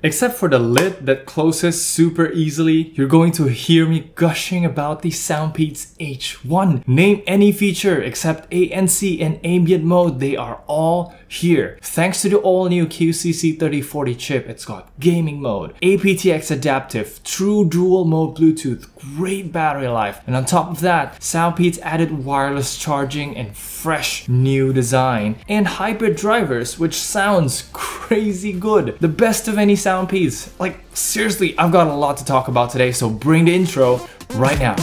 Except for the lid that closes super easily, you're going to hear me gushing about the Soundpeats H1. Name any feature except ANC and ambient mode, they are all here. Thanks to the all-new QCC3040 chip, it's got gaming mode, AptX Adaptive, true dual mode Bluetooth, great battery life, and on top of that, Soundpeats added wireless charging and fresh new design, and hybrid drivers, which sounds crazy good. The best of any Soundpeats. Like, seriously, I've got a lot to talk about today, so bring the intro right now.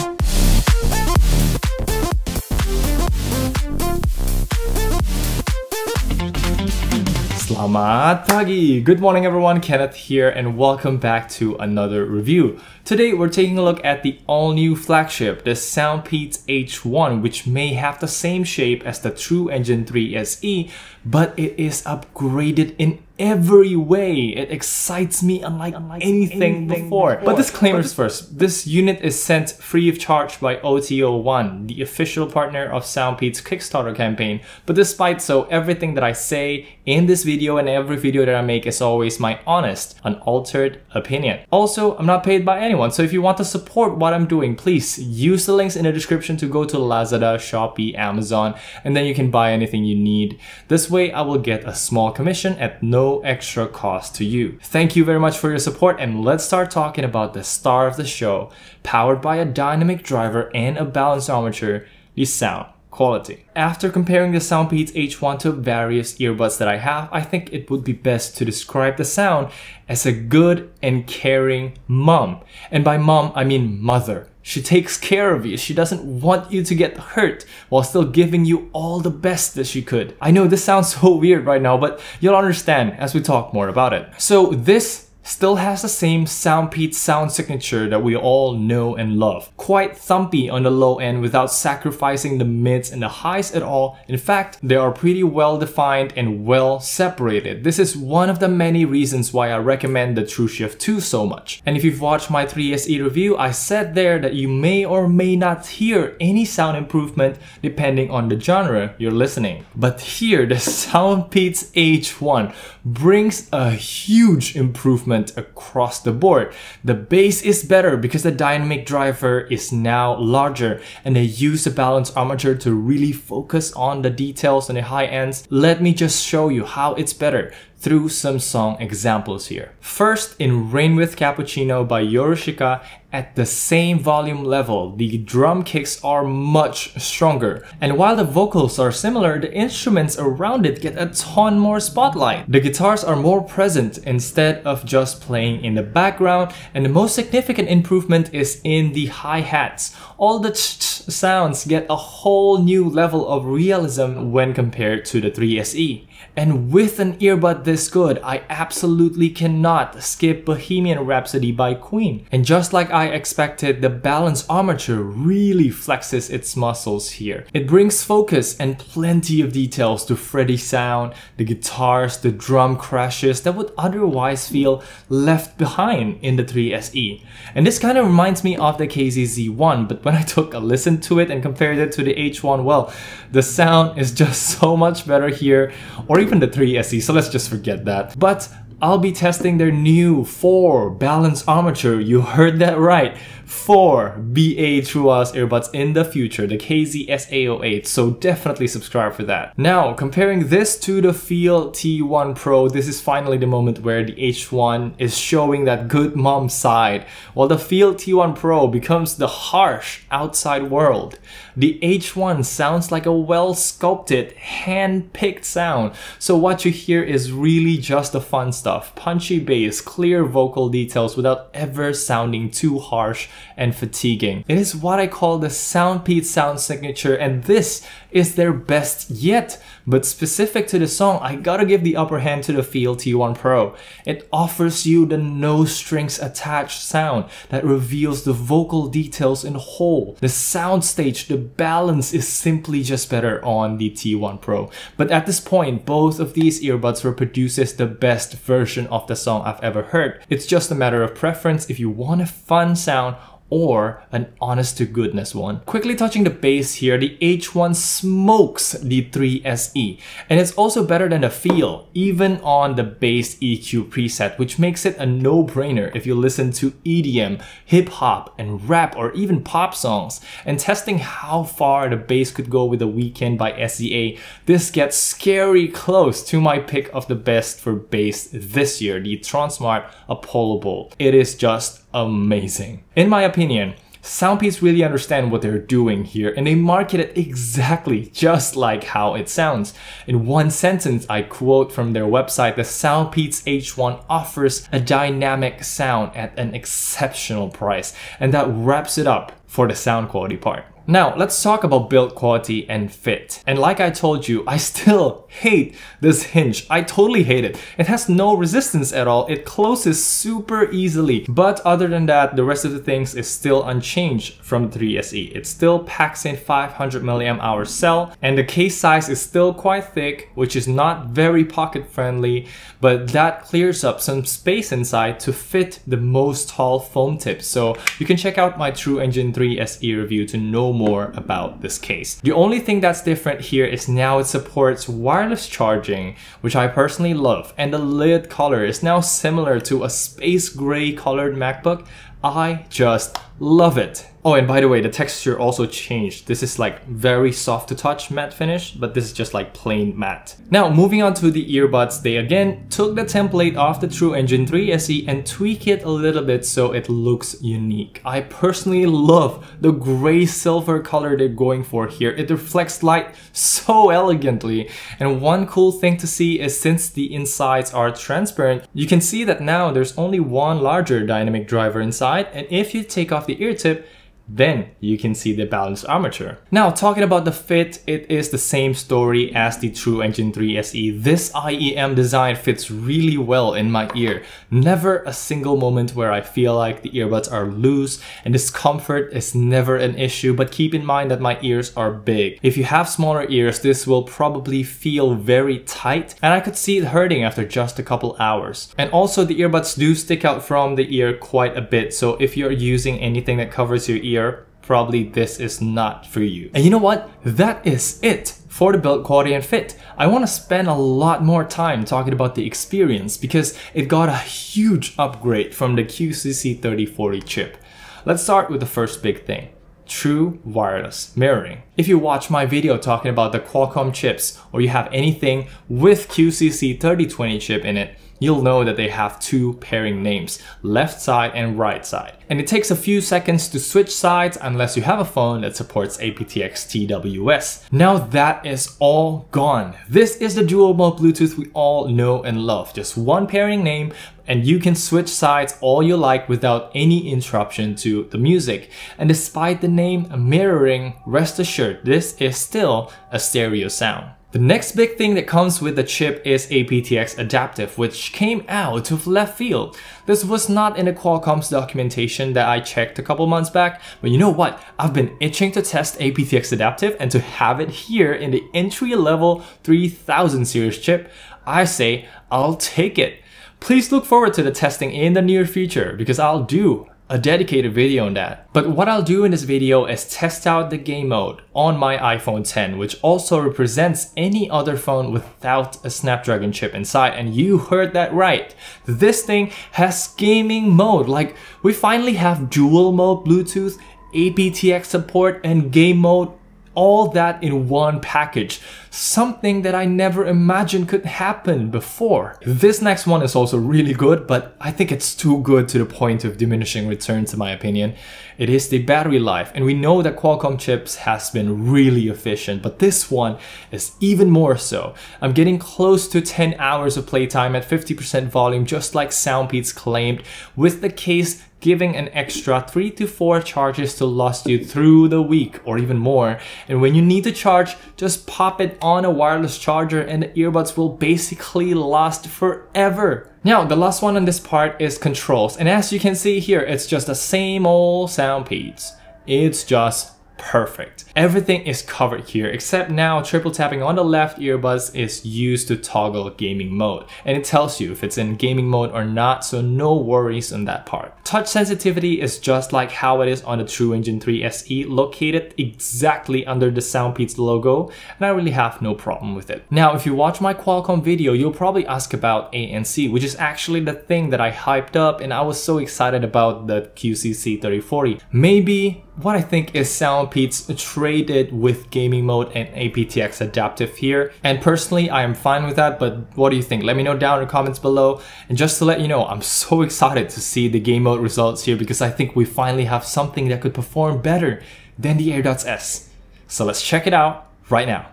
Selamat pagi! Good morning everyone, Kenneth here and welcome back to another review. Today we're taking a look at the all-new flagship, the Soundpeats H1, which may have the same shape as the True Engine 3 SE, but it is upgraded in every way. It excites me unlike anything before. But disclaimers first, this unit is sent free of charge by OTO1, the official partner of Soundpeats' Kickstarter campaign. But despite so, everything that I say in this video and every video that I make is always my honest, unaltered opinion. Also, I'm not paid by anyone, so if you want to support what I'm doing, please use the links in the description to go to Lazada, Shopee, Amazon, and then you can buy anything you need. This way, I will get a small commission at no extra cost to you. Thank you very much for your support, and let's start talking about the star of the show, powered by a dynamic driver and a balanced armature, the sound quality. After comparing the Soundpeats H1 to various earbuds that I have, I think it would be best to describe the sound as a good and caring mom. And by mom, I mean mother. She takes care of you. She doesn't want you to get hurt while still giving you all the best that she could. I know this sounds so weird right now, but you'll understand as we talk more about it. So this still has the same Soundpeats sound signature that we all know and love. Quite thumpy on the low end without sacrificing the mids and the highs at all. In fact, they are pretty well defined and well separated. This is one of the many reasons why I recommend the TrueShift 2 so much. And if you've watched my 3SE review, I said there that you may or may not hear any sound improvement depending on the genre you're listening. But here, the Soundpeats H1 brings a huge improvement across the board. The bass is better because the dynamic driver is now larger and they use the balanced armature to really focus on the details on the high ends. Let me just show you how it's better through some song examples here. First, in Rain with Cappuccino by Yorushika, at the same volume level, the drum kicks are much stronger. And while the vocals are similar, the instruments around it get a ton more spotlight. The guitars are more present instead of just playing in the background, and the most significant improvement is in the hi-hats. All the sounds get a whole new level of realism when compared to the 3SE. And with an earbud this good, I absolutely cannot skip Bohemian Rhapsody by Queen. And just like I expected, the balanced armature really flexes its muscles here. It brings focus and plenty of details to Freddie's sound, the guitars, the drum crashes that would otherwise feel left behind in the 3SE. And this kind of reminds me of the KZZ1, but when I took a listen to it and compared it to the H1, well, the sound is just so much better here, or even the 3SE, so let's just forget that. But I'll be testing their new 4 balanced armature, you heard that right, 4 BA TrueWireless earbuds in the future, the KZS-A08, so definitely subscribe for that. Now, comparing this to the Feel T1 Pro, this is finally the moment where the H1 is showing that good mom side, while the Feel T1 Pro becomes the harsh outside world. The H1 sounds like a well-sculpted, hand-picked sound, so what you hear is really just the fun stuff. Punchy bass, clear vocal details without ever sounding too harsh and fatiguing. It is what I call the Soundpeats sound signature, and this is their best yet. But specific to the song, I gotta give the upper hand to the Feel T1 Pro. It offers you the no strings attached sound that reveals the vocal details in whole. The soundstage, the balance is simply just better on the T1 Pro. But at this point, both of these earbuds reproduces the best version of the song I've ever heard. It's just a matter of preference if you want a fun sound or an honest-to-goodness one. Quickly touching the bass here, the H1 smokes the 3SE, and it's also better than the feel, even on the bass EQ preset, which makes it a no-brainer if you listen to EDM, hip-hop, and rap, or even pop songs. And testing how far the bass could go with The Weeknd by SZA, this gets scary close to my pick of the best for bass this year, the Transmart Apollo Bolt. It is just amazing. In my opinion, Soundpeats really understand what they're doing here, and they market it exactly just like how it sounds. In one sentence, I quote from their website, the Soundpeats H1 offers a dynamic sound at an exceptional price, and that wraps it up for the sound quality part. Now, let's talk about build quality and fit. And like I told you, I still hate this hinge. I totally hate it. It has no resistance at all. It closes super easily. But other than that, the rest of the things is still unchanged from the 3SE. It still packs in 500 mAh cell, and the case size is still quite thick, which is not very pocket friendly, but that clears up some space inside to fit the most tall foam tips. So you can check out my True Engine 3SE review to know more about this case. The only thing that's different here is now it supports wireless charging, which I personally love, and the lid color is now similar to a space gray colored MacBook. I just love it. Oh, and by the way, the texture also changed. This is like very soft to touch matte finish, but this is just like plain matte. Now, moving on to the earbuds, they again took the template off the True Engine 3SE and tweak it a little bit so it looks unique. I personally love the gray silver color they're going for here. It reflects light so elegantly. And one cool thing to see is since the insides are transparent, you can see that now there's only one larger dynamic driver inside, and if you take off the ear tip, then you can see the balanced armature. Now, talking about the fit, it is the same story as the True Engine 3SE. This IEM design fits really well in my ear. Never a single moment where I feel like the earbuds are loose, and discomfort is never an issue, but keep in mind that my ears are big. If you have smaller ears, this will probably feel very tight, and I could see it hurting after just a couple hours. And also, the earbuds do stick out from the ear quite a bit, so if you're using anything that covers your ear, probably this is not for you. And you know what? That is it for the build quality and fit. I want to spend a lot more time talking about the experience because it got a huge upgrade from the QCC3040 chip. Let's start with the first big thing. True wireless mirroring. If you watch my video talking about the Qualcomm chips, or you have anything with QCC3020 chip in it, you'll know that they have two pairing names, left side and right side. And it takes a few seconds to switch sides unless you have a phone that supports aptX TWS. Now that is all gone. This is the dual mode Bluetooth we all know and love. Just one pairing name, and you can switch sides all you like without any interruption to the music. And despite the name mirroring, rest assured this is still a stereo sound. The next big thing that comes with the chip is AptX Adaptive, which came out of left field. This was not in the Qualcomm's documentation that I checked a couple months back, but you know what? I've been itching to test AptX Adaptive, and to have it here in the entry-level 3000 series chip, I say I'll take it. Please look forward to the testing in the near future because I'll do a dedicated video on that. But what I'll do in this video is test out the game mode on my iPhone 10, which also represents any other phone without a Snapdragon chip inside. And you heard that right. This thing has gaming mode. Like, we finally have dual mode Bluetooth, aptX support, and game mode, all that in one package. Something that I never imagined could happen before. This next one is also really good, but I think it's too good to the point of diminishing returns in my opinion. It is the battery life, and we know that Qualcomm chips has been really efficient, but this one is even more so. I'm getting close to 10 hours of playtime at 50% volume, just like Soundpeats claimed, with the case giving an extra 3 to 4 charges to last you through the week or even more. And when you need to charge, just pop it on a wireless charger and the earbuds will basically last forever. Now, the last one on this part is controls. And as you can see here, it's just the same old Soundpeats. It's just perfect. Everything is covered here, except now triple tapping on the left earbuds is used to toggle gaming mode, and it tells you if it's in gaming mode or not, so no worries on that part. Touch sensitivity is just like how it is on the True Engine 3 SE, located exactly under the Soundpeats logo, and I really have no problem with it. Now, if you watch my Qualcomm video, you'll probably ask about ANC, which is actually the thing that I hyped up, and I was so excited about the QCC3040. Maybe what I think is Soundpeats traded with gaming mode and AptX Adaptive here, and personally I am fine with that, but what do you think? Let me know down in the comments below. And just to let you know, I'm so excited to see the game mode results here because I think we finally have something that could perform better than the AirDots S. So let's check it out right now.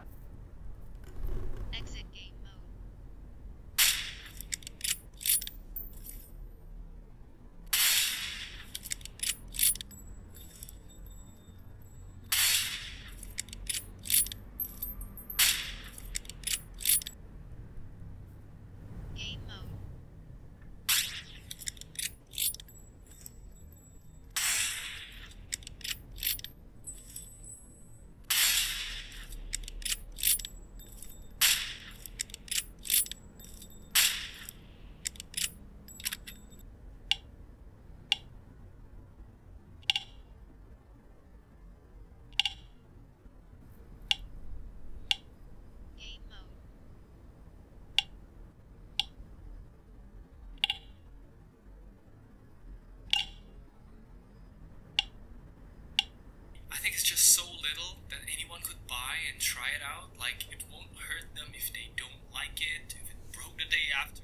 I think it's just so little that anyone could buy and try it out. Like, it won't hurt them if they don't like it, if it broke the day after.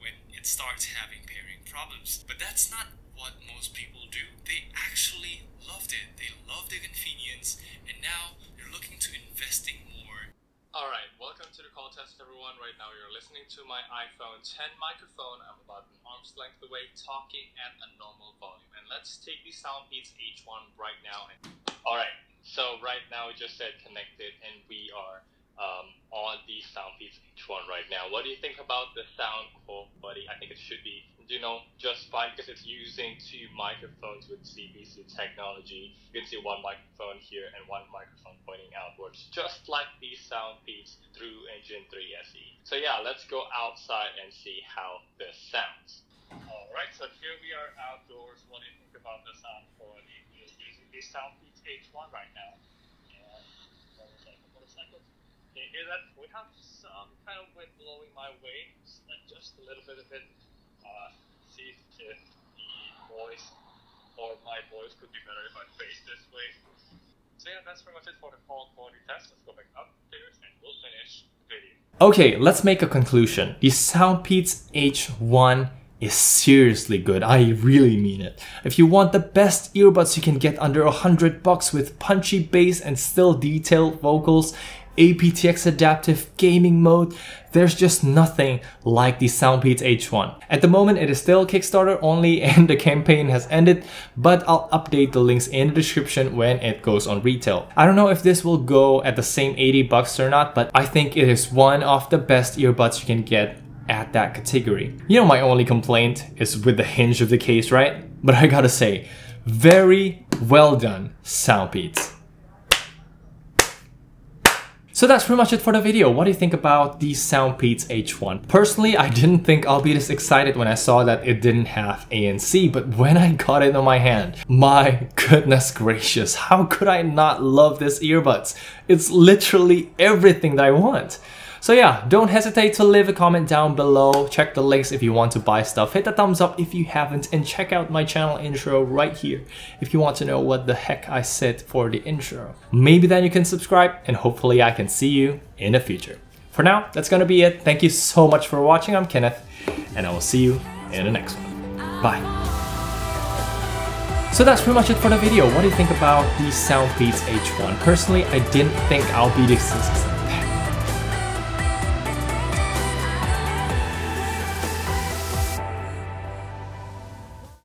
When it starts having pairing problems. But that's not what most people do. They actually loved it. They loved the convenience, and now they're looking to investing more. Alright, welcome to the call test everyone. Right now you're listening to my iPhone 10 microphone. I'm about an arm's length away, talking at a normal volume. And let's take the Soundpeats H1 right now. Alright, so right now we just said connected, and we are on the Soundpeats H1 right now. What do you think about the sound quality? I think it should be, just fine because it's using two microphones with CBC technology. You can see one microphone here and one microphone pointing outwards, just like the Soundpeats True Engine 3 SE. So yeah, let's go outside and see how this sounds. Alright, so here we are outdoors. What do you think about the sound quality? We're using the Soundpeats H1 right now. And motorcycles. Can you hear that? We have some kind of wind blowing my way, just a little bit of it. See if the voice or my voice could be better if I face this way. So yeah, that's pretty much it for the call quality test. Let's go back upstairs and we'll finish the video. Okay, let's make a conclusion. The Soundpeats H1 is seriously good. I really mean it. If you want the best earbuds you can get under $100 with punchy bass and still detailed vocals, AptX Adaptive gaming mode, there's just nothing like the Soundpeats H1. At the moment it is still Kickstarter only and the campaign has ended, but I'll update the links in the description when it goes on retail. I don't know if this will go at the same $80 or not, but I think it is one of the best earbuds you can get at that category. You know, my only complaint is with the hinge of the case, right? But I gotta say, very well done, Soundpeats. So that's pretty much it for the video. What do you think about the Soundpeats H1? Personally, I didn't think I'll be this excited when I saw that it didn't have ANC, but when I got it in my hand, my goodness gracious, how could I not love this earbuds? It's literally everything that I want. So yeah, don't hesitate to leave a comment down below. Check the links if you want to buy stuff. Hit the thumbs up if you haven't, and check out my channel intro right here if you want to know what the heck I said for the intro. Maybe then you can subscribe, and hopefully I can see you in the future. For now, that's gonna be it. Thank you so much for watching. I'm Kenneth, and I will see you in the next one. Bye. So that's pretty much it for the video. What do you think about the Soundpeats H1? Personally, I didn't think I'll be this